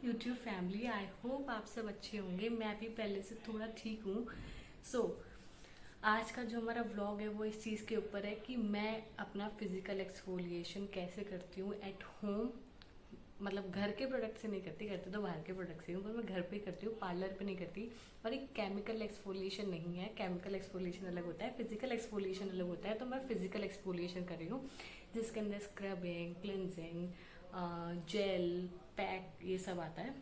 YouTube family. I hope आप सब अच्छे होंगे। मैं भी पहले से थोड़ा ठीक हूँ। सो आज का जो हमारा व्लॉग है वो इस चीज़ के ऊपर है कि मैं अपना फिजिकल एक्सफोलिएशन कैसे करती हूँ एट होम। मतलब घर के प्रोडक्ट से नहीं करती, करती तो बाहर के प्रोडक्ट से हूँ, पर मैं घर पे करती हूँ, पार्लर पे नहीं करती। और एक केमिकल एक्सफोलिएशन नहीं है। केमिकल एक्सफोलिएशन अलग होता है, फिजिकल एक्सफोलिएशन अलग होता है। तो मैं फिजिकल एक्सफोलिएशन कर रही हूँ जिसके अंदर स्क्रबिंग, क्लिनजिंग, जेल, पैक, ये सब आता है।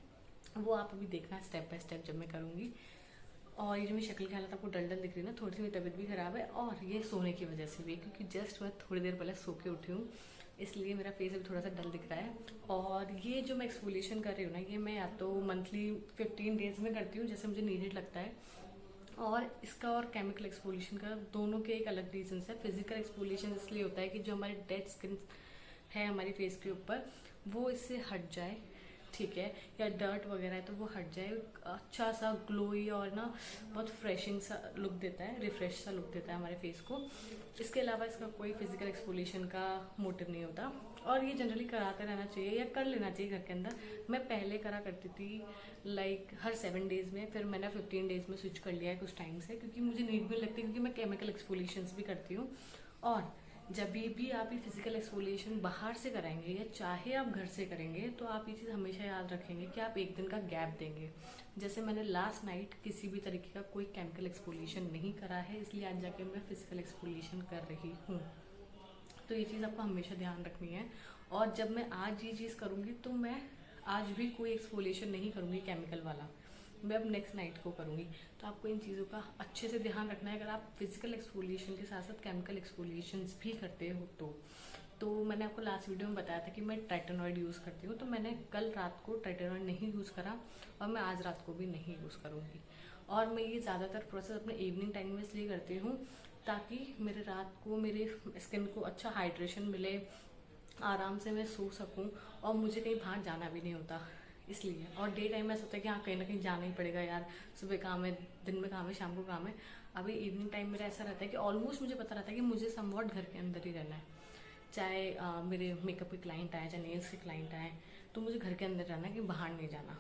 वो आप अभी देखना स्टेप बाय स्टेप जब मैं करूँगी। और ये जो मेरी शक्ल की हालत आपको डल डल दिख रही है ना, थोड़ी सी मेरी तबीयत भी ख़राब है और ये सोने की वजह से भी, क्योंकि जस्ट मैं थोड़ी देर पहले सो के उठी हूँ, इसलिए मेरा फेस अभी थोड़ा सा डल दिख रहा है। और ये जो मैं एक्सफोलिएशन कर रही हूँ ना, ये मैं या तो मंथली 15 डेज में करती हूँ जैसे मुझे नीडेड लगता है। और इसका और केमिकल एक्सफोलिएशन का दोनों के एक अलग रीजन है। फिजिकल एक्सफोलिएशन इसलिए होता है कि जो हमारी डेड स्किन है हमारी फेस के ऊपर वो इससे हट जाए, ठीक है, या डर्ट वगैरह है तो वो हट जाए। अच्छा सा ग्लोई और ना बहुत फ्रेशिंग सा लुक देता है, रिफ्रेश सा लुक देता है हमारे फेस को। इसके अलावा इसका कोई फिजिकल एक्सफोलिएशन का मोटिव नहीं होता। और ये जनरली कराते रहना चाहिए या कर लेना चाहिए घर के अंदर। मैं पहले करा करती थी लाइक हर 7 डेज में, फिर मैंने 15 डेज में स्विच कर लिया है कुछ टाइम से, क्योंकि मुझे नीड भी लगती है, क्योंकि मैं केमिकल एक्सफोलिएशंस भी करती हूँ। और जब भी आप ये फिजिकल एक्सफोलिएशन बाहर से कराएंगे या चाहे आप घर से करेंगे, तो आप ये चीज़ हमेशा याद रखेंगे कि आप एक दिन का गैप देंगे। जैसे मैंने लास्ट नाइट किसी भी तरीके का कोई केमिकल एक्सफोलिएशन नहीं करा है, इसलिए आज जाके मैं फिजिकल एक्सफोलिएशन कर रही हूँ। तो ये चीज़ आपको हमेशा ध्यान रखनी है। और जब मैं आज ये चीज़ करूँगी तो मैं आज भी कोई एक्सफोलिएशन नहीं करूँगी केमिकल वाला, मैं अब नेक्स्ट नाइट को करूँगी। तो आपको इन चीज़ों का अच्छे से ध्यान रखना है अगर आप फिजिकल एक्सफोलिएशन के साथ साथ केमिकल एक्सफोलिएशंस भी करते हो तो मैंने आपको लास्ट वीडियो में बताया था कि मैं ट्राइटेनॉइड यूज़ करती हूँ, तो मैंने कल रात को ट्राइटेनॉइड नहीं यूज़ करा और मैं आज रात को भी नहीं यूज़ करूँगी। और मैं ये ज़्यादातर प्रोसेस अपने इवनिंग टाइम में इसलिए करती हूँ ताकि मेरे रात को मेरे स्किन को अच्छा हाइड्रेशन मिले, आराम से मैं सो सकूं और मुझे कहीं बाहर जाना भी नहीं होता इसलिए। और डे टाइम में ऐसा होता है कि हाँ कहीं ना कहीं जाना ही पड़ेगा यार, सुबह काम है, दिन में काम है, शाम को काम है। अभी इवनिंग टाइम मेरा ऐसा रहता है कि ऑलमोस्ट मुझे पता रहता है कि मुझे समवॉट घर के अंदर ही रहना है। चाहे मेरे मेकअप के क्लाइंट आए, चाहे नेल्स के क्लाइंट आए, तो मुझे घर के अंदर रहना है कि बाहर नहीं जाना।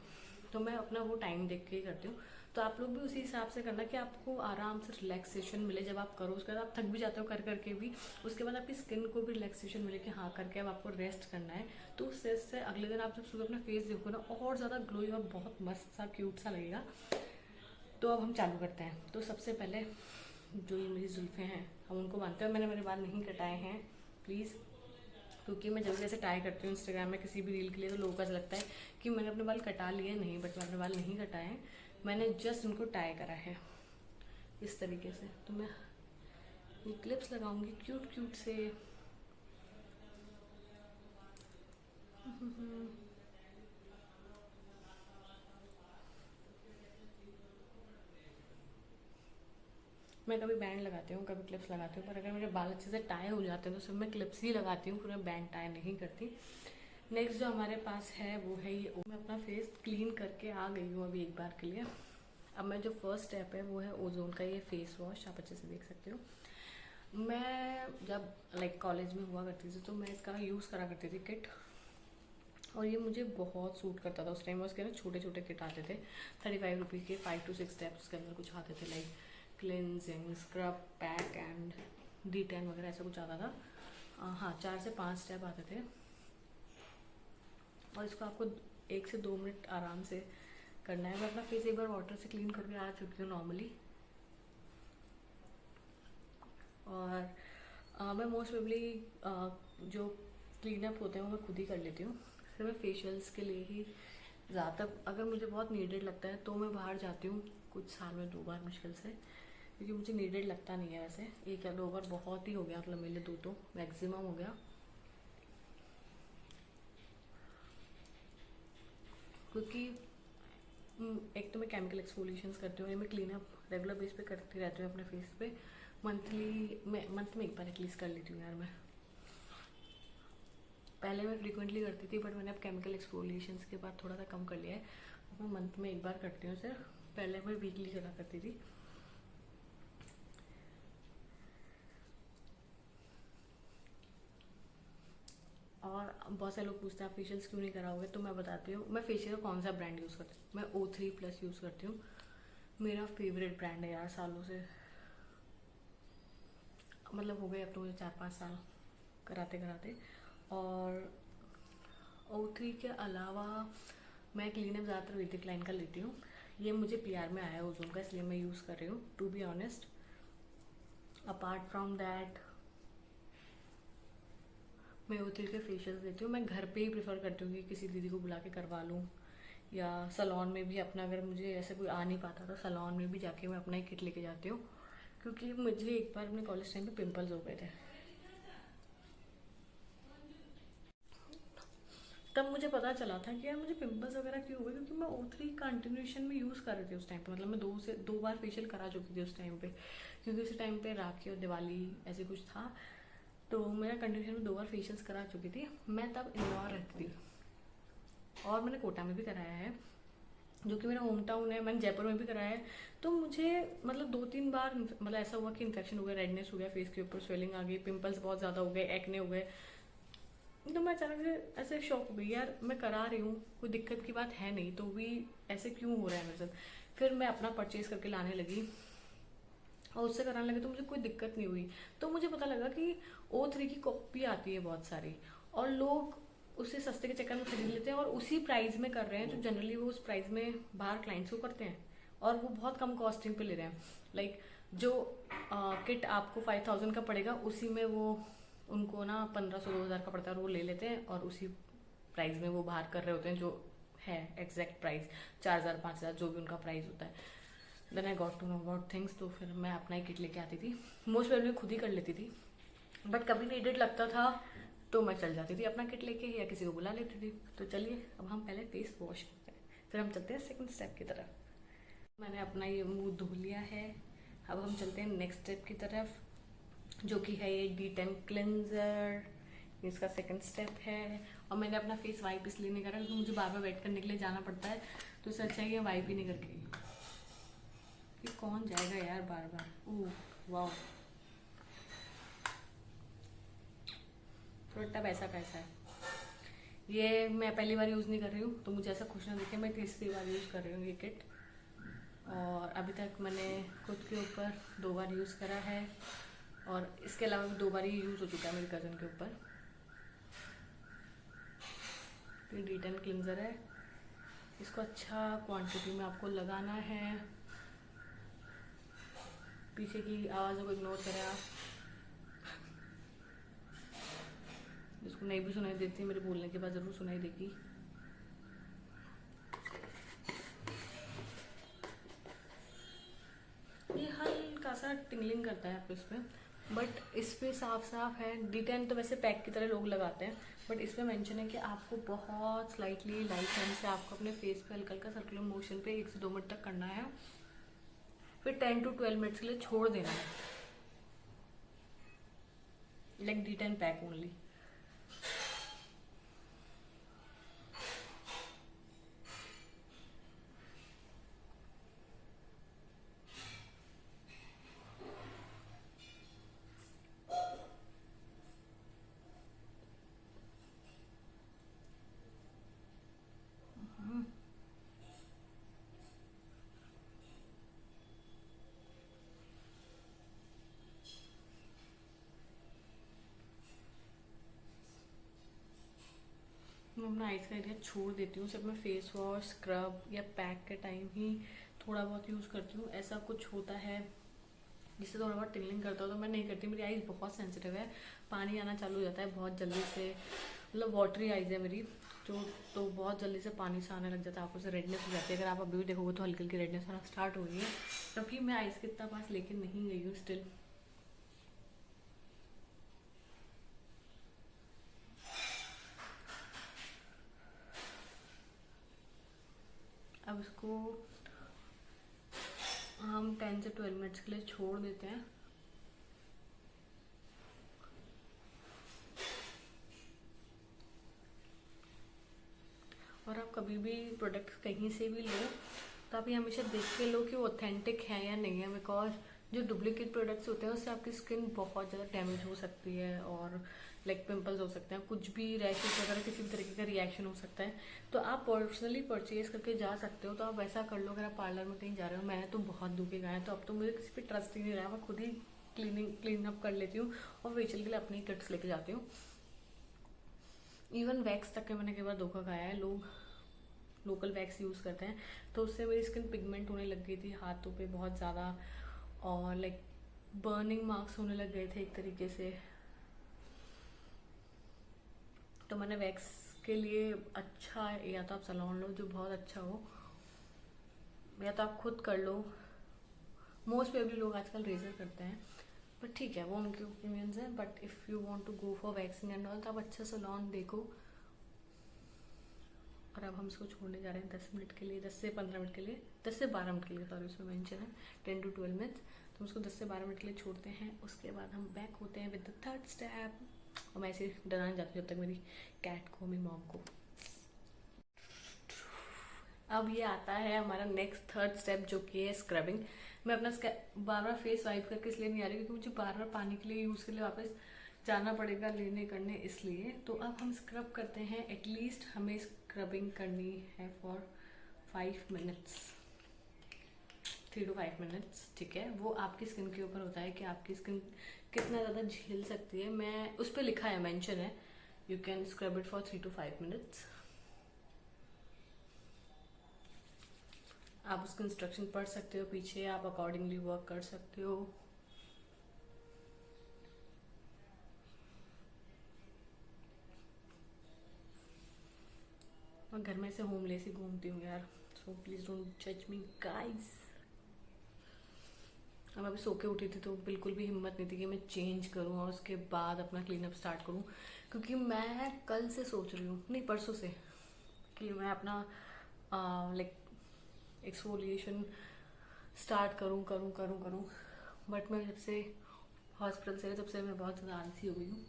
तो मैं अपना वो टाइम देख के ही करती हूँ। तो आप लोग भी उसी हिसाब से करना कि आपको आराम से रिलैक्सेशन मिले जब आप करो। उसके बाद आप थक भी जाते हो कर करके भी, उसके बाद आपकी स्किन को भी रिलैक्सेशन मिले कि हाँ करके अब आपको रेस्ट करना है। तो उस रेस्ट से अगले दिन आप जब सुबह अपना फेस देखो ना, और ज़्यादा ग्लोई और बहुत मस्त सा क्यूट सा लगेगा। तो अब हम चालू करते हैं। तो सबसे पहले जो ये मेरी जुल्फ़ें हैं हम उनको बांधते हैं। मैंने मेरे बाल नहीं कटाए हैं प्लीज़, क्योंकि मैं जब जैसे टाई करती हूँ इंस्टाग्राम में किसी भी रील के लिए तो लोगों को ऐसा लगता है कि मैंने अपने बाल कटा लिए। नहीं, बट मैंने अपने बाल नहीं कटाए हैं, मैंने जस्ट उनको टाई करा है इस तरीके से। तो मैं ये क्लिप्स लगाऊंगी क्यूट क्यूट से। मैं कभी बैंड लगाती हूँ, कभी क्लिप्स लगाती हूँ, पर अगर मेरे बाल अच्छे से टाई हो जाते हैं तो सिर्फ मैं क्लिप्स ही लगाती हूँ, फिर मैं बैंड टाई नहीं करती। नेक्स्ट जो हमारे पास है वो है ये। मैं अपना फेस क्लीन करके आ गई हूँ अभी एक बार के लिए। अब मैं जो फर्स्ट स्टेप है वो है ओजोन का ये फेस वॉश, आप अच्छे से देख सकते हो। मैं जब लाइक कॉलेज में हुआ करती थी तो मैं इसका यूज़ करा करती थी किट, और ये मुझे बहुत सूट करता था। उस टाइम में उसके ना छोटे छोटे किट आते थे 35 रुपीज़ के, 5 to 6 स्टेप्स के अंदर कुछ आते थे, like cleansing, scrub, pack and D10 वगैरह ऐसा कुछ आता था। हाँ, 4 से 5 स्टेप आते थे। और इसको आपको 1 से 2 मिनट आराम से करना है। मैं अपना फेस एक बार वाटर से क्लीन करके आ चुकी हूँ नॉर्मली। और मैं मोस्ट प्रोबेबली जो क्लीन अप होते हैं वो मैं खुद ही कर लेती हूँ। फिर मैं फेशियल्स के लिए ही ज़्यादातर, अगर मुझे बहुत नीडेड लगता है तो मैं बाहर जाती हूँ कुछ साल में 2 बार मुश्किल से, क्योंकि मुझे नीडेड लगता नहीं है। वैसे 1 या 2 बार बहुत ही हो गया, मतलब मेरे लिए 2 तो मैक्सिमम हो गया। क्योंकि एक तो मैं केमिकल एक्सफोलिएशंस करती हूँ, मैं क्लीन अप रेगुलर बेस पे करती रहती हूँ अपने फेस पे। मंथ में एक बार एटलीस्ट कर लेती हूँ यार मैं। पहले मैं फ्रीक्वेंटली करती थी, बट मैंने अब केमिकल एक्सफोलिएशंस के बाद थोड़ा सा कम कर लिया है। मैं मंथ में एक बार करती हूँ सिर्फ, पहले मैं वीकली करा करती थी। और बहुत सारे लोग पूछते हैं आप फेशियल्स क्यों नहीं कराओगे, तो मैं बताती हूँ मैं फेशियल का कौन सा ब्रांड यूज़ करती हूँ। मैं O3+ यूज़ करती हूँ, मेरा फेवरेट ब्रांड है यार, सालों से, मतलब हो गए अब तो मुझे 4-5 साल कराते कराते। और O3 के अलावा मैं क्लीनअप ज़्यादातर वैदिक लाइन का लेती हूँ। ये मुझे PR में आया है ओजोन का, इसलिए मैं यूज़ कर रही हूँ, to be honest. Apart from that मैं O3 के फेशियल्स लेती हूँ। मैं घर पे ही प्रेफर करती हूँ कि किसी दीदी को बुला के करवा लूँ, या सलोन में भी अपना, अगर मुझे ऐसे कोई आ नहीं पाता तो सलोन में भी जाके मैं अपना ही किट लेके जाती हूँ। क्योंकि मुझे एक बार अपने कॉलेज टाइम पे पिंपल्स हो गए थे, तब मुझे पता चला था कि यार मुझे पिंपल्स वगैरह क्यों हुए, क्योंकि मैं O3 कंटिन्यूशन में यूज़ कर रही थी उस टाइम पे। मतलब मैं 2 बार फेशियल करा चुकी थी उस टाइम पे, क्योंकि उसी टाइम पे राखी और दिवाली ऐसे कुछ था, तो मेरा कंटिन्यूशन में 2 बार फेशियल्स करा चुकी थी। मैं तब इंदौर रहती थी और मैंने कोटा में भी कराया है, जो कि मेरा होम टाउन है। मैंने जयपुर में भी कराया है। तो मुझे मतलब 2-3 बार मतलब ऐसा हुआ कि इन्फेक्शन हो गया, रेडनेस हो गया फेस के ऊपर, स्वेलिंग आ गई, पिंपल्स बहुत ज़्यादा हो गए, एक्ने हो गए। तो मैं अचानक से ऐसे शॉक हो गई, यार मैं करा रही हूँ, कोई दिक्कत की बात है नहीं, तो भी ऐसे क्यों हो रहा है मेरे साथ। फिर मैं अपना परचेज करके लाने लगी और उससे कराने लगी, तो मुझे कोई दिक्कत नहीं हुई। तो मुझे पता लगा कि O3 की कॉपी आती है बहुत सारी, और लोग उसे सस्ते के चक्कर में खरीद लेते हैं और उसी प्राइस में कर रहे हैं, जो जनरली वो उस प्राइस में बाहर क्लाइंट्स को करते हैं, और वो बहुत कम कॉस्टिंग पे ले रहे हैं। लाइक जो किट आपको 5000 का पड़ेगा, उसी में वो उनको ना 1500-2000 का पड़ता है, और वो ले लेते हैं और उसी प्राइस में वो बाहर कर रहे होते हैं, जो है एग्जैक्ट प्राइस 4000-5000 जो भी उनका प्राइस होता है। Then I got to know about things, तो फिर मैं अपना ही किट लेके आती थी। मोस्ट वेल मैं खुद ही कर लेती थी, बट कभी नीडेड लगता था तो मैं चल जाती थी अपना किट लेके, या किसी को बुला लेती थी। तो चलिए अब हम पहले फेस वॉश करते हैं, फिर हम चलते हैं सेकंड स्टेप की तरफ। मैंने अपना ये मुंह धो लिया है, अब हम चलते हैं नेक्स्ट स्टेप की तरफ, जो कि है ये D10 क्लिनजर। इसका सेकंड स्टेप है, और मैंने अपना फेस वाइप इसलिए नहीं करा क्योंकि मुझे बार बार वेट करने के लिए जाना पड़ता है, तो इससे अच्छा है कि वाइप ही नहीं करके, कि कौन जाएगा यार बार बार। ओह वाह, प्रोडक्ट अब ऐसा कैसा है। ये मैं पहली बार यूज़ नहीं कर रही हूँ, तो मुझे ऐसा खुश ना दिखे, मैं तीसरी बार यूज़ कर रही हूँ ये किट। और अभी तक मैंने खुद के ऊपर 2 बार यूज़ करा है, और इसके अलावा भी 2 बार ये यूज़ हो चुका है मेरी कज़न के ऊपर। ये D10 क्लिनजर है, इसको अच्छा क्वांटिटी में आपको लगाना है। पीछे की आवाज़ों को इग्नोर करें आप, जिसको नहीं भी सुनाई देती, मेरे बोलने के बाद ज़रूर सुनाई देगी। ये हल्का सा टिंगलिंग करता है आपको इसमें, बट इस पर साफ साफ है। D10 तो वैसे पैक की तरह लोग लगाते हैं, बट इसमें मेंशन है कि आपको बहुत स्लाइटली लाइट हैंड से आपको अपने फेस पे हल्का हल्का सर्कुलर मोशन पे 1 से 2 मिनट तक करना है, फिर 10 to 12 मिनट्स के लिए छोड़ देना है, लाइक D10 पैक ओनली। मैं अपना आइज का एरिया छोड़ देती हूँ, सिर्फ मैं फेस वॉश, स्क्रब या पैक के टाइम ही थोड़ा बहुत यूज़ करती हूँ। ऐसा कुछ होता है जिससे थोड़ा बहुत टिंगलिंग करता हो तो मैं नहीं करती। मेरी आइज़ बहुत सेंसिटिव है, पानी आना चालू हो जाता है बहुत जल्दी से, मतलब वाटरी आइज़ है मेरी, तो बहुत जल्दी से पानी से आने लग जाता है, आंखों से रेडनेस हो जाती है। अगर आप अभी भी देखोगे तो हल्की हल्की रेडनेस आना स्टार्ट हो गई है, तभी मैं आइज़ के इतना पास लेके नहीं गई हूँ स्टिल। अब इसको हम 10 से 12 मिनट्स के लिए छोड़ देते हैं। और आप कभी भी प्रोडक्ट कहीं से भी लो तो आप ये हमेशा देख के लो कि वो ऑथेंटिक है या नहीं है, बिकॉज जो डुप्लीकेट प्रोडक्ट्स होते हैं उससे आपकी स्किन बहुत ज़्यादा डैमेज हो सकती है, और लाइक पिंपल्स हो सकते हैं, कुछ भी रैशेस वगैरह किसी भी तरीके का रिएक्शन हो सकता है, तो आप पर्सनली परचेज करके जा सकते हो। तो आप वैसा कर लो अगर आप पार्लर में कहीं जा रहे हो। मैंने तो बहुत दुखे गए हैं, तो अब तो मुझे किसी पे ट्रस्ट ही नहीं रहा, मैं खुद ही क्लीन अप कर लेती हूँ और फेशियल के लिए अपनी किट्स लेके जाती हूँ। इवन वैक्स तक के मैंने कई बार धोखा खाया है। लोग लोकल वैक्स यूज़ करते हैं, तो उससे मेरी स्किन पिगमेंट होने लग गई थी हाथों पे बहुत ज़्यादा, और लाइक बर्निंग मार्क्स होने लग गए थे एक तरीके से। तो मैंने वैक्स के लिए अच्छा, या तो आप सैलून लो जो बहुत अच्छा हो, या तो आप खुद कर लो। मोस्ट प्रोबेबली लोग आजकल रेजर करते हैं, बट ठीक है, वो उनके ओपिनियंस हैं। But if you want to go for waxing and all, तो आप अच्छा सैलून देखो। और अब हम इसको छोड़ने जा रहे हैं 10 मिनट के लिए, 10 से 15 मिनट के लिए, 10 से 12 मिनट के लिए, सॉरी उसमें मेंशन है 10 to 12 मिनट्स। तो हम उसको 10 से 12 मिनट के लिए छोड़ते हैं। उसके बाद हम बैक होते हैं विद द थर्ड स्टेप। और मैं ऐसे डराने जाती हूँ जब तक मेरी कैट को, मेरी मॉम को। अब ये आता है हमारा नेक्स्ट थर्ड स्टेप, जो कि है स्क्रबिंग। मैं अपना बार बार फेस वाइप करके इसलिए नहीं आ रही क्योंकि मुझे बार बार पानी के लिए यूज़ के लिए वापस जाना पड़ेगा लेने करने, इसलिए। तो अब हम स्क्रब करते हैं। एटलीस्ट हमें स्क्रबिंग करनी है फॉर 5 मिनट्स, 3 to 5 मिनट्स, ठीक है। वो आपकी स्किन के ऊपर होता है कि आपकी स्किन कितना ज़्यादा झेल सकती है। मैं उस पर लिखा है, मेंशन है, you can scrub it for 3 to 5 minutes. आप उसका इंस्ट्रक्शन पढ़ सकते हो पीछे, आप अकॉर्डिंगली वर्क कर सकते हो। मैं घर में से होमलेस ही घूमती हूँ यार, सो प्लीज डोंट जज मी गाइस। अब अभी सो के उठी थी तो बिल्कुल भी हिम्मत नहीं थी कि मैं चेंज करूँ और उसके बाद अपना क्लीन अप स्टार्ट करूँ, क्योंकि मैं कल से सोच रही हूँ, नहीं परसों से, कि मैं अपना लाइक एक्सफोलिएशन स्टार्ट करूँ करूँ करूँ करूँ। बट मैं जब से हॉस्पिटल से, तब से मैं बहुत ज़्यादा आलसी हो गई हूँ,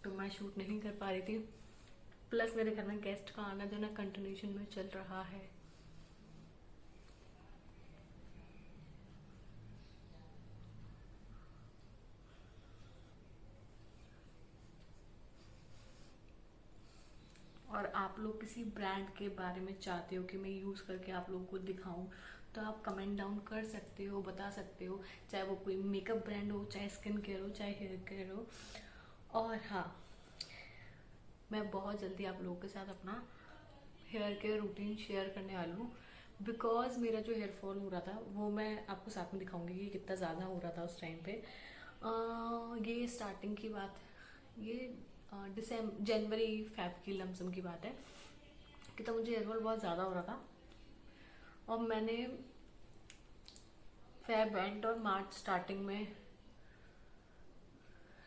तो मैं शूट नहीं कर पा रही थी। प्लस मेरे घर में गेस्ट का आना जो ना कंटिन्यूशन में चल रहा है। और आप लोग किसी ब्रांड के बारे में चाहते हो कि मैं यूज़ करके आप लोगों को दिखाऊं, तो आप कमेंट डाउन कर सकते हो, बता सकते हो। चाहे वो कोई मेकअप ब्रांड हो, चाहे स्किन केयर हो, चाहे हेयर केयर हो। और हाँ, मैं बहुत जल्दी आप लोगों के साथ अपना हेयर केयर रूटीन शेयर करने वाली हूँ। बिकॉज मेरा जो हेयर फॉल हो रहा था वो मैं आपको साथ में दिखाऊंगी कि कितना ज़्यादा हो रहा था उस टाइम पे। ये स्टार्टिंग की बात, ये दिसंबर जनवरी फेब की लमसम की बात है कि तब मुझे हेयर फॉल बहुत ज़्यादा हो रहा था। और मैंने फेब एंड और मार्च स्टार्टिंग में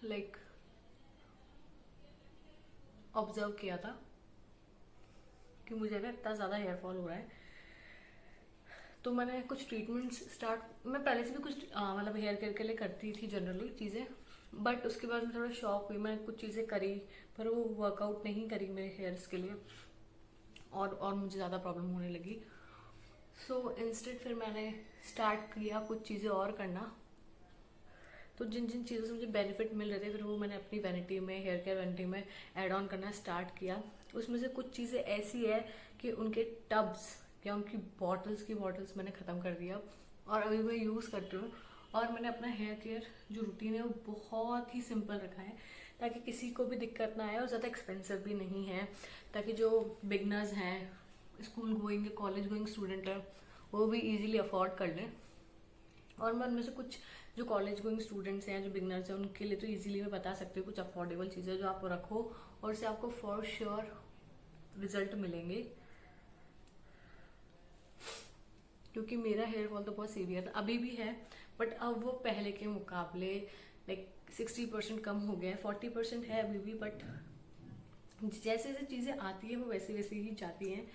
लाइक ऑब्जर्व किया था कि मुझे ना इतना ज़्यादा हेयर फॉल हो रहा है। तो मैंने कुछ ट्रीटमेंट्स स्टार्ट, मैं पहले से भी कुछ मतलब हेयर केयर के लिए करती थी जनरली चीज़ें, बट उसके बाद मैं थोड़ा शॉक हुई। मैंने कुछ चीज़ें करी पर वो वर्कआउट नहीं करी मेरे हेयर्स के लिए, और मुझे ज़्यादा प्रॉब्लम होने लगी। सो इंस्टेड फिर मैंने स्टार्ट किया कुछ चीज़ें और करना। तो जिन जिन चीज़ों से मुझे बेनिफिट मिल रहे थे, फिर वो मैंने अपनी वैनिटी में, हेयर केयर वैनिटी में ऐड ऑन करना स्टार्ट किया। उसमें से कुछ चीज़ें ऐसी है कि उनके टब्स या उनकी बॉटल्स मैंने ख़त्म कर दिया और अभी मैं यूज़ करती हूँ। और मैंने अपना हेयर केयर जो रूटीन है वो बहुत ही सिंपल रखा है, ताकि किसी को भी दिक्कत ना आए, और ज़्यादा एक्सपेंसिव भी नहीं है, ताकि जो बिगनर्स हैं, school going, college going student है, वो भी इजीली अफोर्ड कर लें। और मैं उनमें से कुछ जो कॉलेज गोइंग स्टूडेंट्स हैं, जो बिगनर्स हैं, उनके लिए तो इजीली मैं बता सकती हूँ कुछ अफोर्डेबल चीज़ें जो आप रखो और उससे आपको फॉर श्योर रिजल्ट मिलेंगे। क्योंकि मेरा हेयर फॉल तो बहुत सीवियर था, अभी भी है, बट अब वो पहले के मुकाबले लाइक 60% कम हो गया है। 40% है अभी भी, बट जैसे जैसे चीज़ें आती है वो वैसे वैसे ही जाती हैं।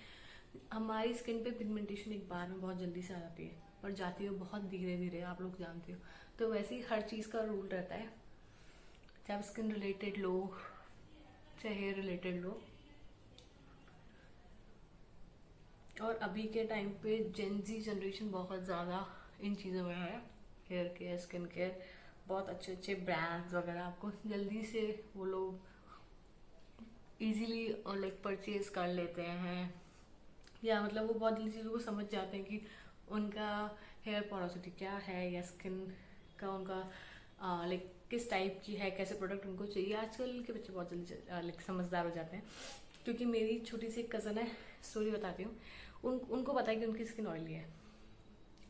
हमारी स्किन पे पिगमेंटेशन एक बार में बहुत जल्दी से आ जाती है, पर जाती है बहुत धीरे धीरे, आप लोग जानते हो। तो वैसे ही हर चीज़ का रूल रहता है, चाहे स्किन रिलेटेड लो, चाहे हेयर रिलेटेड लो। और अभी के टाइम पे जेन जी जनरेशन बहुत ज़्यादा इन चीज़ों में है, हेयर केयर, स्किन केयर, बहुत अच्छे अच्छे ब्रांड्स वगैरह आपको जल्दी से वो लोग इजीली लाइक परचेज कर लेते हैं, या मतलब वो बहुत जल्दी चीज़ों को समझ जाते हैं कि उनका हेयर पोरोसिटी क्या है या स्किन का उनका लाइक किस टाइप की है, कैसे प्रोडक्ट उनको चाहिए। आजकल के बच्चे बहुत जल्दी लाइक समझदार हो जाते हैं, क्योंकि मेरी छोटी सी एक कज़न है, स्टोरी बताती हूँ। उनको पता है कि उनकी स्किन ऑयली है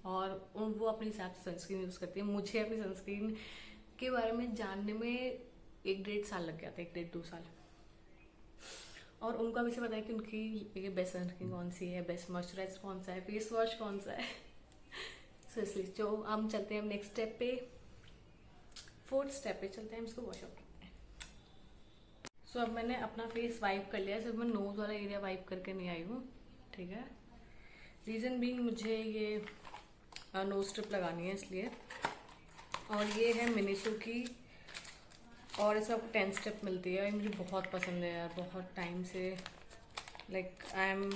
और वो अपने हिसाब से सनस्क्रीन यूज़ करती है। मुझे अपनी सनस्क्रीन के बारे में जानने में 1-1.5 साल लग गया था, 1-1.5-2 साल। और उनको अभी से पता है कि उनकी बेस्ट सनस्क्रीन कौन सी है, बेस्ट मॉइस्चराइज कौन सा है, फेस वॉश कौन सा है। सो इसलिए जो हम चलते हैं नेक्स्ट स्टेप पे, 4th स्टेप पे चलते हैं, हम इसको वॉश आउट करते हैं। सो अब मैंने अपना फेस वाइप कर लिया, सिर्फ मैं नोज वाला एरिया वाइप करके नहीं आई हूँ, ठीक है। रीज़न बीइंग मुझे ये नोज स्ट्रिप लगानी है इसलिए। और ये है मिनिसो की, और इसमें आपको 10 स्टेप मिलती है। मुझे बहुत पसंद है यार, बहुत टाइम से like I am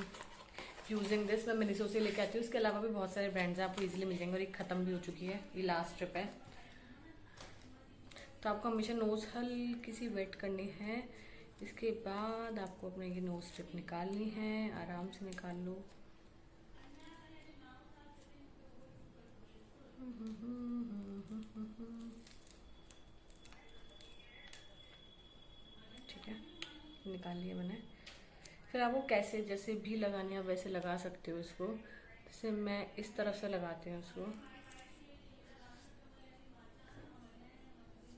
using this. मैं मिनिसो से लेके आती हूँ, इसके अलावा भी बहुत सारे ब्रांड्स हैं, आपको इजीली मिल जाएंगे। और ये ख़त्म भी हो चुकी है, ये लास्ट स्टेप है। तो आपको हमेशा नोज़ हल्की सी वेट करनी है। इसके बाद आपको अपने ये नोज स्ट्रिप निकालनी है, आराम से निकाल लो। ठीक है, निकाल लिया मैंने। फिर आपको कैसे जैसे भी लगानी है वैसे लगा सकते हो इसको। जैसे मैं इस तरफ से लगाती हूँ इसको,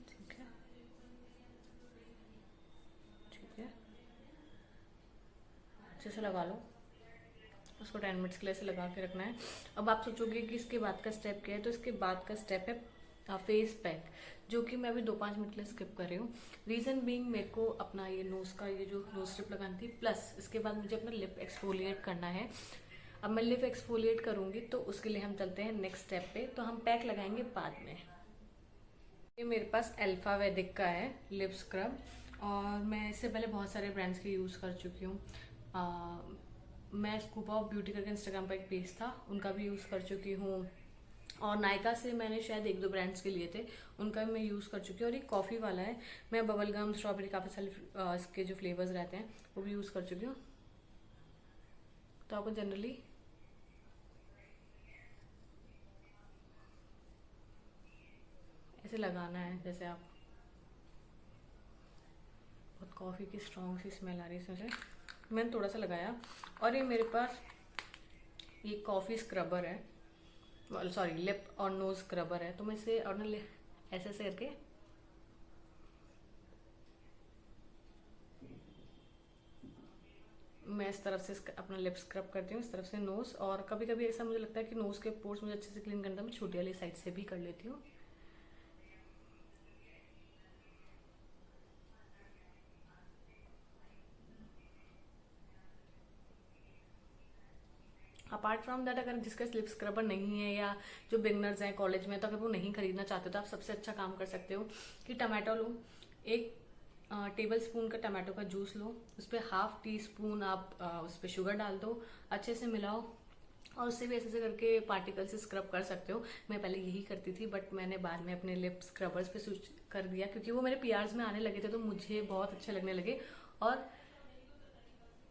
ठीक है, ठीक है, अच्छे से लगा लो। उसको 10 मिनट्स के लिए ऐसे लगा के रखना है। अब आप सोचोगे कि इसके बाद का स्टेप क्या है, तो इसके बाद का स्टेप है फेस पैक, जो कि मैं अभी 2-5 मिनट के लिए स्किप कर रही हूँ। रीज़न बीइंग मेरे को अपना ये नोज़ का ये जो नोज स्ट्रिप लगानी थी, प्लस इसके बाद मुझे अपना लिप एक्सफोलिएट करना है। अब मैं लिप एक्सफोलिएट करूँगी, तो उसके लिए हम चलते हैं नेक्स्ट स्टेप पे। तो हम पैक लगाएंगे बाद में। ये मेरे पास अल्फा वैदिक का है लिप स्क्रब, और मैं इससे पहले बहुत सारे ब्रांड्स के यूज़ कर चुकी हूँ। मैं स्कूप ऑफ ब्यूटी करके इंस्टाग्राम पर एक पेज था, उनका भी यूज़ कर चुकी हूँ। और नायका से मैंने शायद 1-2 ब्रांड्स के लिए थे, उनका भी मैं यूज़ कर चुकी हूँ। और ये कॉफ़ी वाला है, मैं बबल गम, स्ट्रॉबेरी, काफ़ी सारे इसके जो फ्लेवर्स रहते हैं वो भी यूज़ कर चुकी हूँ। तो आपको जनरली ऐसे लगाना है, जैसे आप, बहुत कॉफ़ी की स्ट्रॉन्ग सी स्मेल आ रही है इसमें से। मैंने थोड़ा सा लगाया। और ये मेरे पास ये कॉफ़ी स्क्रबर है, सॉरी लिप और नोज स्क्रबर है। तो मैं इसे और ना ऐसे ऐसे करके मैं इस तरफ से अपना लिप स्क्रब करती हूँ, इस तरफ से नोज। और कभी कभी ऐसा मुझे लगता है कि नोज के पोर्स मुझे अच्छे से क्लीन करना, मैं छोटी वाली साइड से भी कर लेती हूँ। अपार्ट फ्रॉम दैट, अगर जिसका लिप स्क्रबर नहीं है या जो बिगनर्स हैं कॉलेज में, तो अगर वो नहीं खरीदना चाहते तो आप सबसे अच्छा काम कर सकते हो कि टमाटो लो, 1 टेबल स्पून का टमाटो का जूस लो, उस पर 1/2 टीस्पून आप उस पर शुगर डाल दो, अच्छे से मिलाओ, और उससे भी ऐसे ऐसे करके पार्टिकल से स्क्रब कर सकते हो। मैं पहले यही करती थी, बट मैंने बाद में अपने लिप स्क्रबर्स पे स्विच कर दिया, क्योंकि वो मेरे पीआर्स में आने लगे थे, तो मुझे बहुत अच्छे लगने लगे और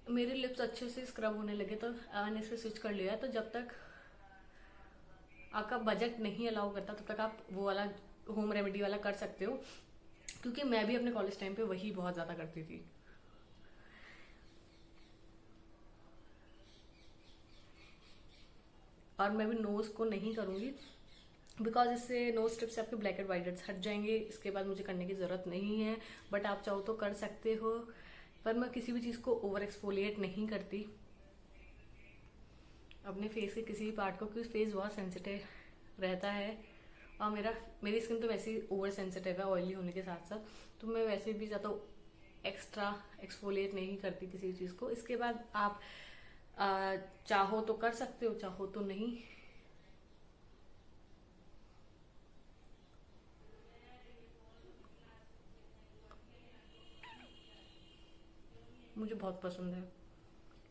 मेरे लिप्स अच्छे से स्क्रब होने लगे। तो मैंने इस पर स्विच कर लिया। तो जब तक आपका बजट नहीं अलाउ करता, तब तक आप वो वाला होम रेमेडी वाला कर सकते हो, क्योंकि मैं भी अपने कॉलेज टाइम पे वही बहुत ज़्यादा करती थी। और मैं भी नोज को नहीं करूँगी, बिकॉज इससे नोज स्ट्रिप से आपके ब्लैक एंड वाइट हेड्स हट जाएंगे। इसके बाद मुझे करने की ज़रूरत नहीं है, बट आप चाहो तो कर सकते हो। पर मैं किसी भी चीज़ को ओवर एक्सफोलिएट नहीं करती अपने फेस के किसी भी पार्ट को, क्योंकि फेस बहुत सेंसिटिव रहता है। और मेरी स्किन तो वैसे ही ओवर सेंसिटिव है ऑयली होने के साथ साथ, तो मैं वैसे भी ज़्यादा एक्स्ट्रा एक्सफोलिएट नहीं करती किसी चीज़ को। इसके बाद आप चाहो तो कर सकते हो, चाहो तो नहीं। मुझे बहुत पसंद है,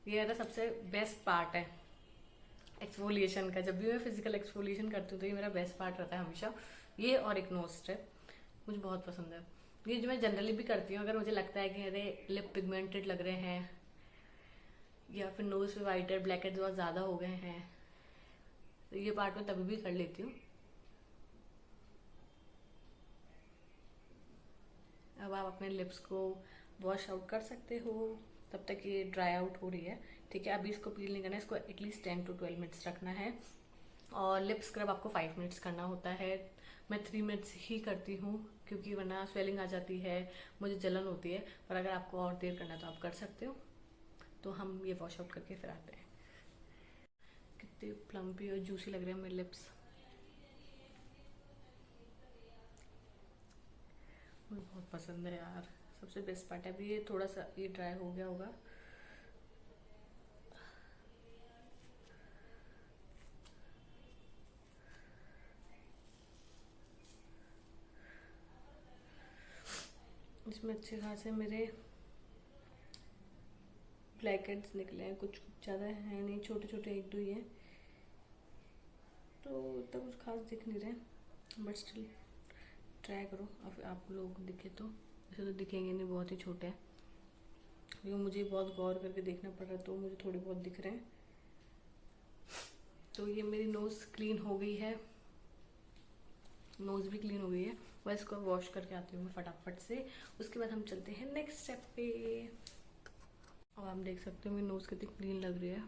ये मेरा सबसे बेस्ट पार्ट है एक्सफोलिएशन का। जब भी मैं फिजिकल एक्सफोलिएशन करती हूँ तो ये मेरा बेस्ट पार्ट रहता है हमेशा, ये और एक नोज स्ट्रिप। मुझे बहुत पसंद है। ये जो मैं जनरली भी करती हूँ, अगर मुझे लगता है कि अरे लिप पिगमेंटेड लग रहे हैं या फिर नोज पे वाइट हेड ब्लैक हेड बहुत ज़्यादा हो गए हैं, तो ये पार्ट में तभी भी कर लेती हूँ। अब आप अपने लिप्स को वॉश आउट कर सकते हो, तब तक ये ड्राई आउट हो रही है। ठीक है, अभी इसको पील नहीं करना है, इसको एटलीस्ट 10 to 12 मिनट्स रखना है। और लिप स्क्रब आपको 5 मिनट्स करना होता है। मैं 3 मिनट्स ही करती हूँ, क्योंकि वरना स्वेलिंग आ जाती है, मुझे जलन होती है। पर अगर आपको और देर करना है तो आप कर सकते हो। तो हम ये वॉश आउट करके फिर आते हैं। कितने प्लम्पी और जूसी लग रहे हैं मेरे लिप्स, मुझे बहुत पसंद है यार। सबसे बेस्ट पार्ट है, अभी ये थोड़ा सा ये ड्राई हो गया होगा। इसमें अच्छे खासे मेरे ब्लैक हेड्स निकले हैं, कुछ ज़्यादा है नहीं, छोटे छोटे एक दो ही हैं, तो इतना कुछ खास दिख नहीं रहे, बट स्टिल ट्राई करो। अब आप लोग दिखे तो, ऐसे तो दिखेंगे नहीं, बहुत ही छोटे हैं, क्योंकि मुझे बहुत गौर करके देखना पड़ रहा है, तो मुझे थोड़े बहुत दिख रहे हैं। तो ये मेरी नोज़ क्लीन हो गई है, नोज़ भी क्लीन हो गई है। बस इसको वॉश करके आती हूँ मैं फटाफट से। उसके बाद हम चलते हैं नेक्स्ट स्टेप पे। और आप देख सकते हो मेरी नोज़ कितनी क्लीन लग रही है,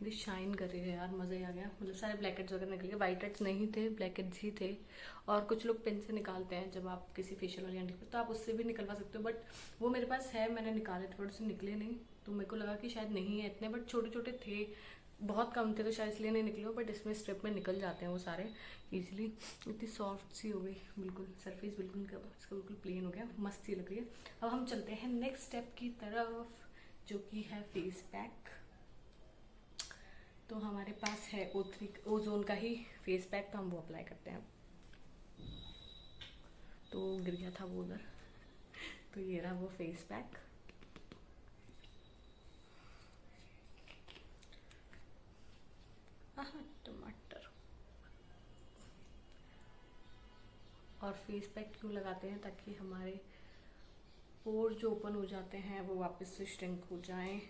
ये शाइन कर रही है यार, मज़ा ही आ गया। मतलब सारे ब्लैक हेड्स वगैरह निकल गए, वाइट हेड्स नहीं थे, ब्लैक हेड्स ही थे। और कुछ लोग पेन से निकालते हैं जब आप किसी फेशियल वाली आंटी को, तो आप उससे भी निकलवा सकते हो, बट वो मेरे पास है, मैंने निकाले थे, से निकले नहीं, तो मेरे को लगा कि शायद नहीं है इतने, बट छोटे छोटे थे, बहुत कम थे, तो शायद इसलिए नहीं निकले हो। बट इसमें स्ट्रिप में निकल जाते हैं वो सारे इजीली। इतनी सॉफ्ट सी हो गई, बिल्कुल सरफेस बिल्कुल इसका बिल्कुल प्लेन हो गया, मस्त सी लग रही है। अब हम चलते हैं नेक्स्ट स्टेप की तरफ, जो कि है फेस पैक। तो हमारे पास है ओजोन का ही फेस पैक, तो हम वो अप्लाई करते हैं। तो गिर गया था वो उधर, तो ये रहा वो फेस पैक। टमाटर। और फेस पैक क्यों लगाते हैं, ताकि हमारे पोर जो ओपन हो जाते हैं वो वापस से श्रिंक हो जाएं,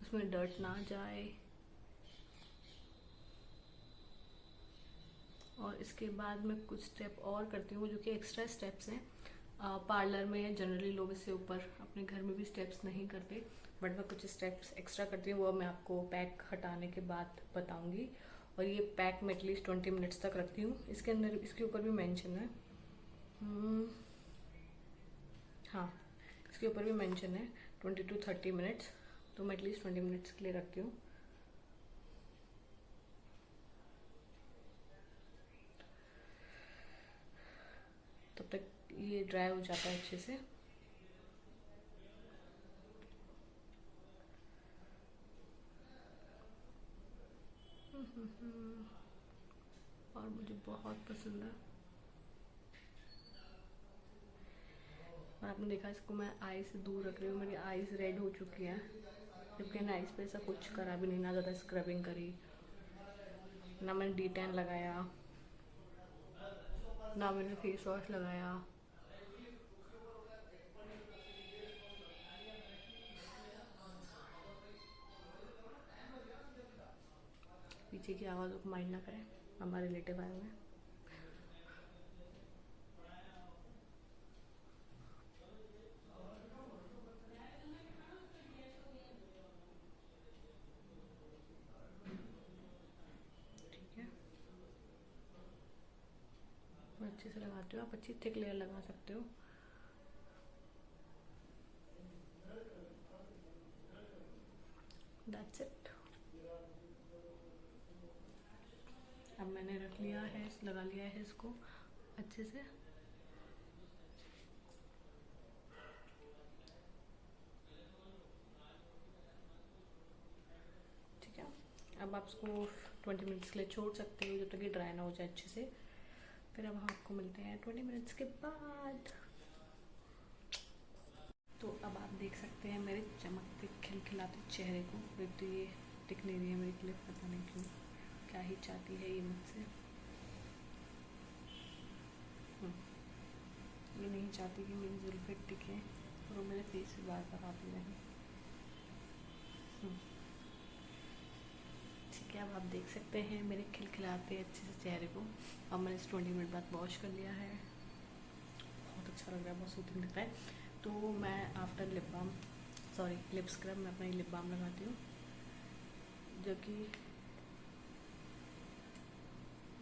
उसमें डर्ट ना जाए। और इसके बाद मैं कुछ स्टेप और करती हूँ, जो कि एक्स्ट्रा स्टेप्स हैं। पार्लर में जनरली लोग इससे ऊपर अपने घर में भी स्टेप्स नहीं करते, बट मैं कुछ स्टेप्स एक्स्ट्रा करती हूँ, वो मैं आपको पैक हटाने के बाद बताऊँगी। और ये पैक मैं एटलीस्ट 20 मिनट्स तक रखती हूँ। इसके अंदर इसके ऊपर भी मेंशन है, हाँ इसके ऊपर भी मेंशन है 20 to 30 मिनट्स, तो मैं एटलीस्ट 20 मिनट्स के लिए रखती हूँ। तब तक ये ड्राई हो जाता है अच्छे से। और मुझे बहुत पसंद है। और आपने देखा, इसको मैं आई से दूर रख रही हूँ, मेरी आईज रेड हो चुकी हैं, जबकि मैंने आईज पे ऐसा कुछ करा भी नहीं, ना ज़्यादा स्क्रबिंग करी, ना मैंने D10 लगाया, ना मैंने फेस वॉश लगाया। पीछे की आवाज़ों को माइंड ना करें, हमारे रिलेटिव आए हुए हैं। ठीक है, मैं अच्छे से लगाती हूँ, आप अच्छी थिक लेयर लगा सकते हो। That's it. अब मैंने रख लिया है, लगा लिया है इसको अच्छे से। ठीक है, अब आप इसको 20 मिनट्स के लिए छोड़ सकते हो, जब तक ये ड्राई ना हो जाए अच्छे से। फिर अब हम आपको मिलते हैं 20 मिनट्स के बाद। तो अब आप देख सकते हैं मेरे चमकते खिलखिलाते चेहरे को। एक तो ये टिक नहीं रही है मेरी क्लिप, पता नहीं क्यों, क्या ही चाहती है ये मुझसे। ये नहीं चाहती कि मेरी जुल्फे टिके और वो मेरे फेस पे बार बार आती रहे। ठीक है, अब आप देख सकते हैं मेरे खिलखिलाते अच्छे से चेहरे को। अब मैंने इसे 20 मिनट बाद वॉश कर लिया है। बहुत अच्छा लग रहा है, बहुत सूथिंग दिखता है। तो मैं आफ्टर लिप स्क्रब मैं अपना लिप बाम लगाती हूँ, जो कि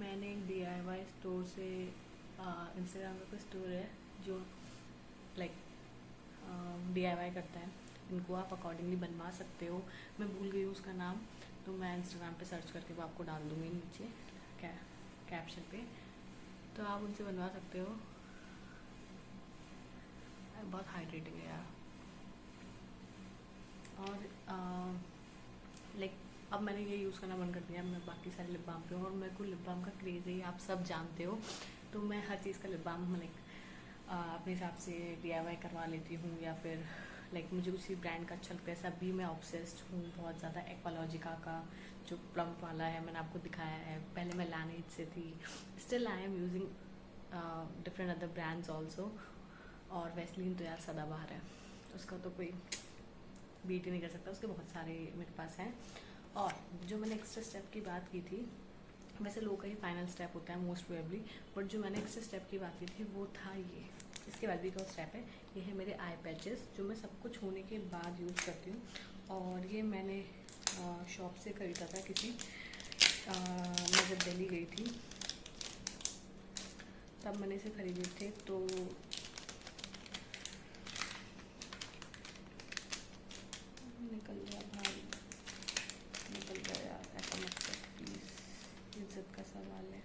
मैंने एक DIY स्टोर से, इंस्टाग्राम में कोई स्टोर है जो लाइक DIY करता है। इनको आप अकॉर्डिंगली बनवा सकते हो। मैं भूल गई हूँ उसका नाम, तो मैं इंस्टाग्राम पे सर्च करके वो आपको डाल दूँगी नीचे कैप्शन पे, तो आप उनसे बनवा सकते हो। बहुत हाइड्रेटिंग है यार। और लाइक अब मैंने ये यूज़ करना बंद कर दिया। मैं बाकी सारे लिप बाम पे हूँ और मेरे को लिप बाम का क्रेज़ है, आप सब जानते हो। तो मैं हर चीज़ का लिप बाम लाइक अपने हिसाब से DIY करवा लेती हूँ, या फिर लाइक मुझे किसी ब्रांड का अच्छा लगता है। सब भी मैं ऑब्सेस्ड हूँ बहुत ज़्यादा। एक्वालॉजिका का जो प्लम्प वाला है मैंने आपको दिखाया है, पहले मैं लानेट से थी। Still I am using different other brands also. और वैसलीन तो यार सदाबहार है, उसका तो कोई बीट ही नहीं कर सकता, उसके बहुत सारे मेरे पास हैं। और जो मैंने एक्स्ट्रा स्टेप की बात की थी, वैसे लोगों का ही फाइनल स्टेप होता है मोस्ट प्रोबेबली, बट जो मैंने एक्स्ट्रा स्टेप की बात की थी वो था ये। इसके बाद भी का स्टेप है, ये है मेरे आई पैचेस, जो मैं सब कुछ होने के बाद यूज़ करती हूँ। और ये मैंने शॉप से ख़रीदा था किसी, मैं जब दिल्ली गई थी तब मैंने इसे ख़रीदे थे। तो निकल गया भाई, निकल गया यार, ऐसा मत कर प्लीज़, इज्जत का सवाल है।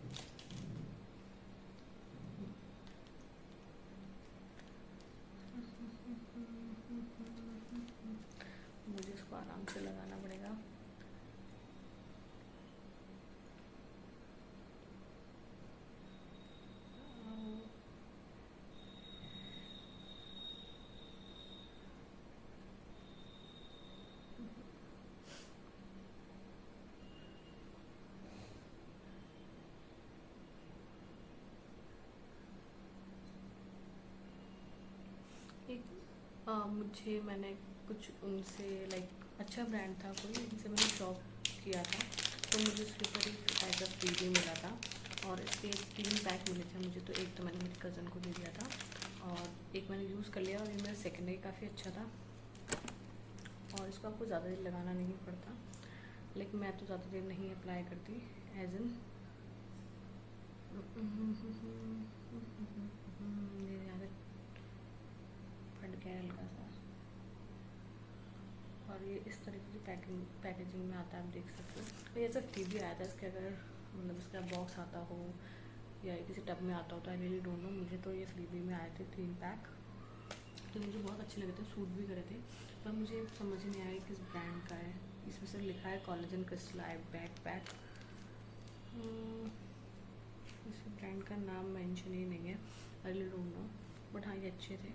मुझे इसको आराम से लगाना पड़ेगा। मुझे मैंने कुछ उनसे लाइक अच्छा ब्रांड था कोई, उनसे मैंने शॉप किया था, तो मुझे उसके ऊपर एक एज अ फ्री भी मिला था। और इसके 3 पैक मिले थे मुझे, तो एक तो मैंने मेरी कज़न को दे दिया था और एक मैंने यूज़ कर लिया। और ये मेरा सेकेंड डे काफ़ी अच्छा था। और इसको आपको ज़्यादा देर लगाना नहीं पड़ता, लेकिन मैं तो ज़्यादा देर नहीं अप्लाई करती, एज इन फट गया हल्का सा। और ये इस तरीके की पैकेजिंग में आता है, आप देख सकते हो। ये ऐसा फ्री भी आया था, इसके अगर मतलब इसका बॉक्स आता हो या किसी टब में आता हो तो आई रियली डोंट नो। मुझे तो ये फ्री में आए थे 3 पैक, तो मुझे बहुत अच्छे लगे थे, सूट भी करे थे। पर मुझे समझ नहीं आया किस ब्रांड का है। इसमें से लिखा है कोलेजन क्रिस्टल आई बैक पैक। इस ब्रांड का नाम मेंशन ही नहीं है, I really don't know. But हाँ, ये अच्छे थे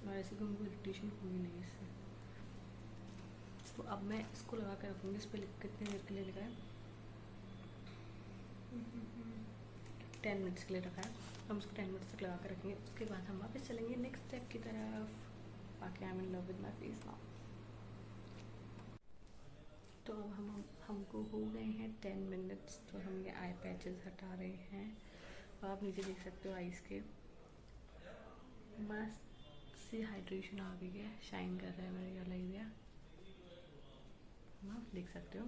और ऐसे कोई मुझे इरिटेशन हुई नहीं इससे। तो अब मैं इसको लगा कर रखूँगी। इस पर कितने देर के लिए लिखा है, 10 मिनट्स के लिए रखा है। हम उसको 10 मिनट्स तक लगा कर रखेंगे। उसके बाद हम वापस चलेंगे नेक्स्ट स्टेप की तरफ। बाकी I am in love with my face now. तो अब हमको हो गए हैं 10 मिनट्स, तो हम ये आई पैचेस हटा रहे हैं। और आप नीचे देख सकते हो आइज़ के मस्त सी हाइड्रेशन आ गई है, शाइन कर रहा है मेरा येलो एरिया, आप देख सकते हो।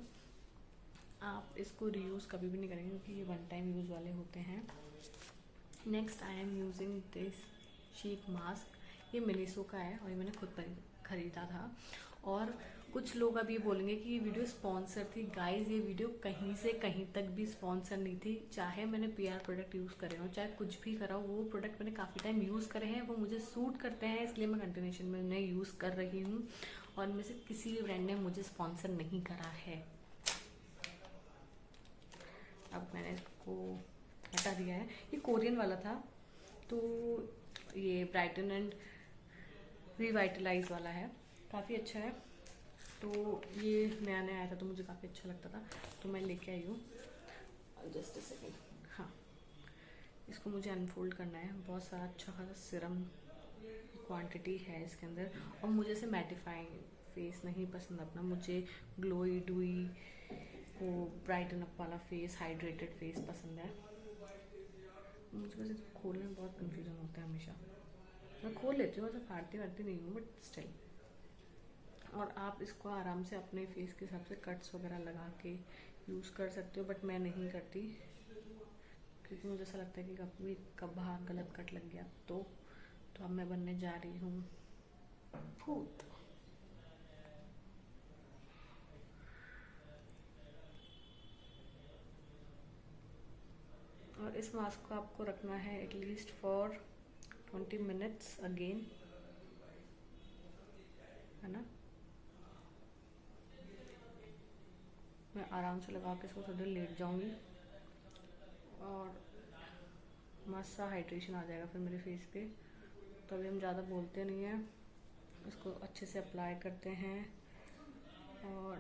आप इसको रीयूज़ कभी भी नहीं करेंगे क्योंकि ये 1 टाइम यूज़ वाले होते हैं। Next I am using this sheet mask. ये मिनीसो का है और ये मैंने खुद ख़रीदा था। और कुछ लोग अब ये बोलेंगे कि ये वीडियो स्पॉन्सर थी। गाइस, ये वीडियो कहीं से कहीं तक भी स्पॉन्सर नहीं थी। चाहे मैंने PR प्रोडक्ट यूज़ करे हो, चाहे कुछ भी करा हो, वो प्रोडक्ट मैंने काफ़ी टाइम यूज़ करे हैं, वो मुझे सूट करते हैं, इसलिए मैं कंटिन्यूशन में उन्हें यूज़ कर रही हूँ। और इनमें से किसी भी ब्रांड ने मुझे स्पॉन्सर नहीं करा है। अब मैंने इसको हटा दिया है। ये कोरियन वाला था, तो ये ब्राइटन एंड रिवाइटलाइज वाला है, काफ़ी अच्छा है। तो ये नया नया आया था तो मुझे काफ़ी अच्छा लगता था, तो मैं लेके आई हूँ। Just a second. हाँ, इसको मुझे अनफोल्ड करना है। बहुत सारा अच्छा खासा सीरम क्वांटिटी है इसके अंदर। और मुझे से मैटिफाइंग फेस नहीं पसंद अपना, मुझे ग्लोई डुई वो ब्राइटन अप वाला फेस, हाइड्रेटेड फेस पसंद है। मुझे वैसे खोलने में बहुत कंफ्यूजन होता है हमेशा। मैं खोल लेती हूँ, वैसे फाड़ती नहीं हूँ, बट स्टिल। और आप इसको आराम से अपने फेस के हिसाब से कट्स वगैरह लगा के यूज़ कर सकते हो, बट मैं नहीं करती क्योंकि मुझे ऐसा लगता है कि कब बाहर गलत कट लग गया तो अब मैं बनने जा रही हूँ भूत। और इस मास्क को आपको रखना है एटलीस्ट फॉर 20 मिनट्स अगेन, है ना। मैं आराम से लगा के इसको थोड़ी देर लेट जाऊंगी और मस्त सा हाइड्रेशन आ जाएगा फिर मेरे फेस पे। तो अभी हम ज़्यादा बोलते नहीं हैं, इसको अच्छे से अप्लाई करते हैं। और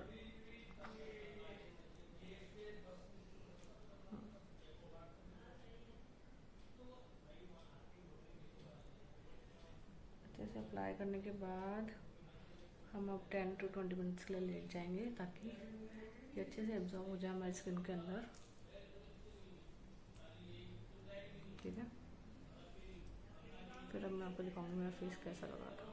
अच्छे से अप्लाई करने के बाद हम अब 10 to 20 मिनट्स के लिए लेट जाएंगे ताकि ये अच्छे से एब्जॉर्ब हो जाए हमारी स्किन के अंदर, ठीक है। फिर अब मैं आपको दिखाऊंगी मेरा फेस कैसा लगा था।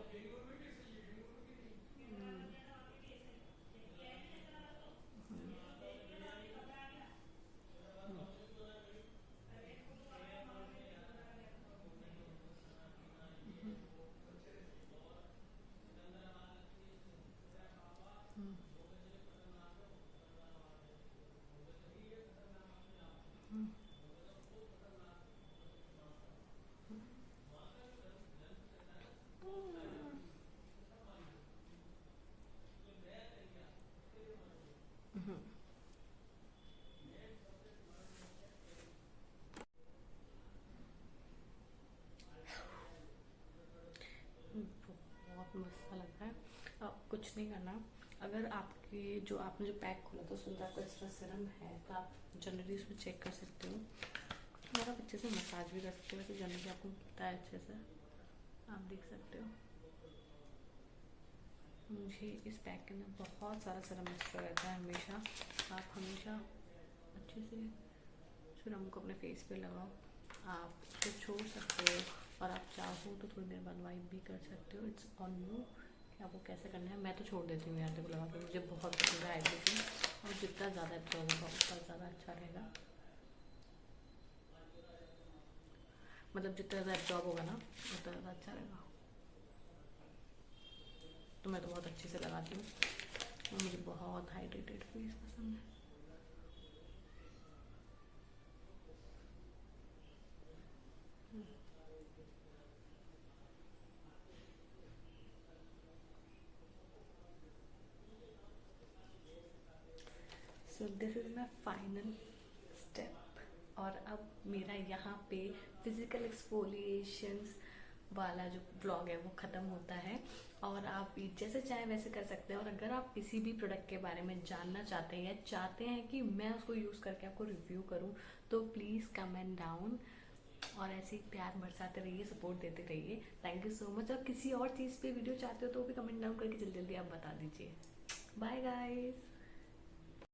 बहुत मस्त लग रहा है। अब कुछ नहीं करना, अगर आपके जो आपने जो पैक खोला तो उसमें आपका एक्स्ट्रा सीरम है तो आप जनरली उसमें चेक कर सकते हो और आप अच्छे से मसाज भी कर सकते हो। वैसे जनरली आपको पता है अच्छे से, आप देख सकते हो। मुझे इस पैक के अंदर बहुत सारा सीरम एक्स्ट्रा रहता है हमेशा। आप हमेशा अच्छे से सीरम को अपने फेस पे लगाओ। आप उसको छोड़ सकते हो और आप चाहो तो थोड़ी देर बाद वाइप भी कर सकते हो। इट्स ऑन यू कि आपको कैसे करना है। मैं तो छोड़ देती हूँ यार देखो लगा के, मुझे बहुत पसंद है हाइड्रेशन और जितना ज़्यादा एब्जॉर्ब होगा उतना ज़्यादा अच्छा रहेगा। मतलब जितना ज़्यादा एब्जॉर्ब होगा ना उतना ज़्यादा अच्छा रहेगा। तो मैं तो बहुत अच्छे से लगाती हूँ और मुझे बहुत हाइड्रेटेड फेस पसंद है। So this is my final step. और अब मेरा यहाँ पे फिजिकल एक्सफोलिएशंस वाला जो ब्लॉग है वो ख़त्म होता है और आप जैसे चाहें वैसे कर सकते हैं। और अगर आप किसी भी प्रोडक्ट के बारे में जानना चाहते हैं या चाहते हैं कि मैं उसको यूज़ करके आपको रिव्यू करूं तो प्लीज़ कमेंट डाउन और ऐसे ही प्यार बरसाते रहिए, सपोर्ट देते रहिए। Thank you so much. और किसी और चीज़ पे वीडियो चाहते हो तो भी कमेंट डाउन करके जल्दी जल्दी आप बता दीजिए। Bye guys.